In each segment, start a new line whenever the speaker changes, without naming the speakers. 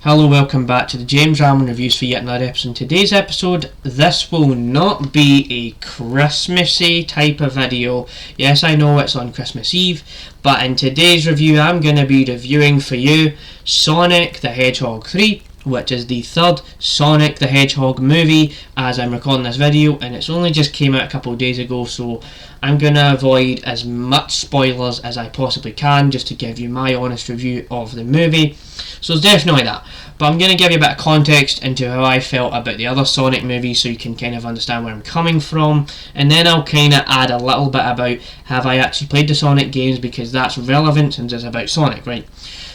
Hello, welcome back to the James Ramen Reviews for yet another episode. In today's episode, this will not be a Christmassy type of video. Yes, I know it's on Christmas Eve, but in today's review I'm going to be reviewing for you Sonic the Hedgehog 3, which is the third Sonic the Hedgehog movie as I'm recording this video, and it's only just came out a couple of days ago, so I'm going to avoid as much spoilers as I possibly can just to give you my honest review of the movie. So it's definitely that, but I'm going to give you a bit of context into how I felt about the other Sonic movies so you can kind of understand where I'm coming from, and then I'll kind of add a little bit about have I actually played the Sonic games, because that's relevant since it's about Sonic, right?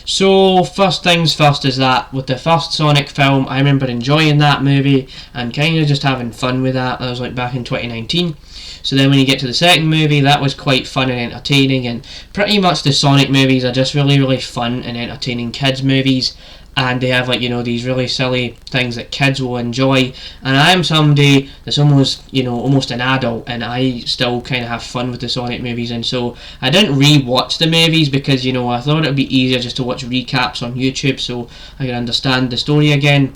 So first things first is that with the first Sonic film, I remember enjoying that movie and kind of just having fun with that. That was like back in 2019. So then when you get to the second movie, that was quite fun and entertaining, and pretty much the Sonic movies are just really fun and entertaining kids movies, and they have, like, you know, these really silly things that kids will enjoy. And I am somebody that's almost an adult, and I still kind of have fun with the Sonic movies, and so I didn't re-watch the movies because, I thought it would be easier just to watch recaps on YouTube so I could understand the story again.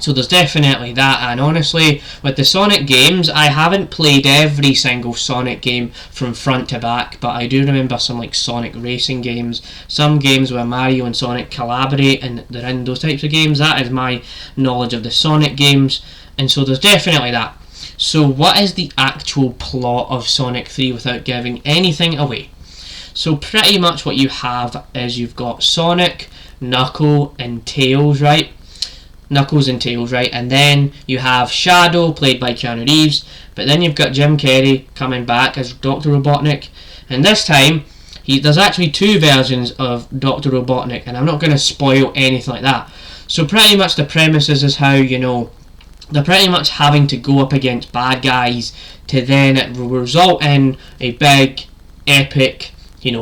So there's definitely that, and honestly, with the Sonic games, I haven't played every single Sonic game from front to back, but I do remember some like Sonic racing games, some games where Mario and Sonic collaborate, and they're in those types of games. That is my knowledge of the Sonic games, and so there's definitely that. So what is the actual plot of Sonic 3 without giving anything away? So pretty much what you have is you've got Sonic, Knuckles and Tails, right? And then you have Shadow, played by Keanu Reeves, but then you've got Jim Carrey coming back as Dr. Robotnik, and this time there's actually two versions of Dr. Robotnik, and I'm not going to spoil anything like that. So pretty much the premise is how, they're pretty much having to go up against bad guys to then it will result in a big, epic,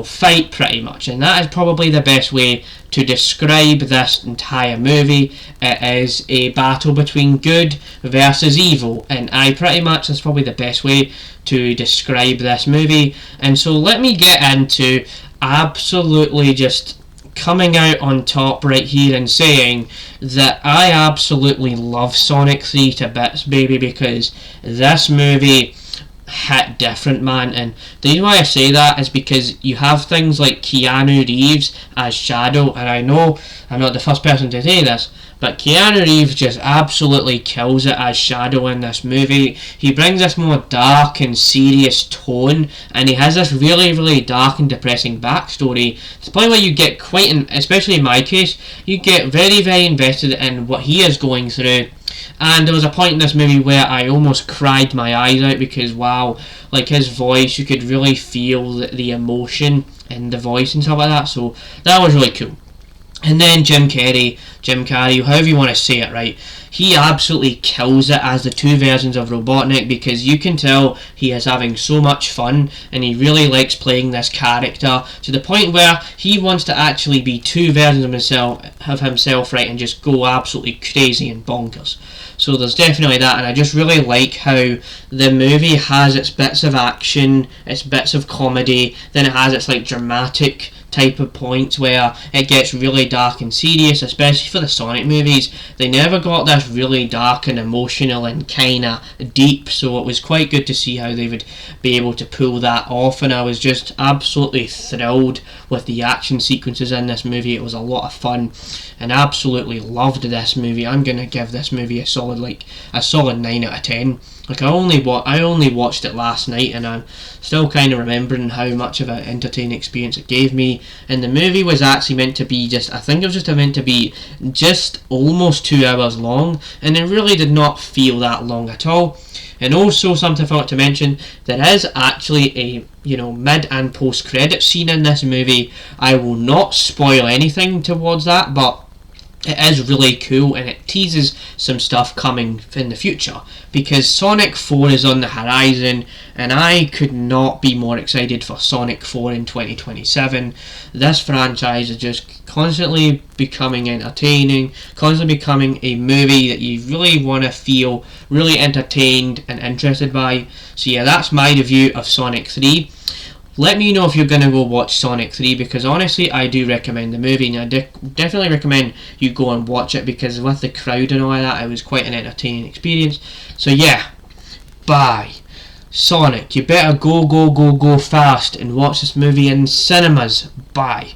fight pretty much, and that is probably the best way to describe this entire movie. It is a battle between good versus evil, and that's probably the best way to describe this movie. And so let me get into absolutely just coming out on top right here and saying that I absolutely love Sonic 3 to bits, baby, because this movie hit different, man. And the reason why I say that is because you have things like Keanu Reeves as Shadow, and I know I'm not the first person to say this, but Keanu Reeves just absolutely kills it as Shadow in this movie. He brings this more dark and serious tone, and he has this really dark and depressing backstory to the point where you get especially in my case, you get very invested in what he is going through. And there was a point in this movie where I almost cried my eyes out because, wow, like his voice, you could really feel the emotion in the voice and stuff like that, so that was really cool. And then Jim Carrey, however you want to say it, right? He absolutely kills it as the two versions of Robotnik, because you can tell he is having so much fun and he really likes playing this character to the point where he wants to actually be two versions of himself, right, and just go absolutely crazy and bonkers. So there's definitely that, and I just really like how the movie has its bits of action, its bits of comedy, then it has its like dramatic type of points where it gets really dark and serious, especially for the Sonic movies. They never got this really dark and emotional and kinda deep, so it was quite good to see how they would be able to pull that off, and I was just absolutely thrilled with the action sequences in this movie. It was a lot of fun and absolutely loved this movie. I'm gonna give this movie a solid 9 out of 10. Like I only watched it last night, and I'm still kind of remembering how much of an entertaining experience it gave me. And the movie was actually meant to be meant to be just almost 2 hours long, and it really did not feel that long at all. And also, something I forgot to mention, there is actually a mid and post credit scene in this movie. I will not spoil anything towards that, but it is really cool, and it teases some stuff coming in the future, because Sonic 4 is on the horizon, and I could not be more excited for Sonic 4 in 2027. This franchise is just constantly becoming entertaining, constantly becoming a movie that you really want to feel really entertained and interested by. So yeah, that's my review of Sonic 3. Let me know if you're going to go watch Sonic 3, because honestly I do recommend the movie, and I definitely recommend you go and watch it, because with the crowd and all that, it was quite an entertaining experience. So yeah, bye. Sonic, you better go fast and watch this movie in cinemas. Bye.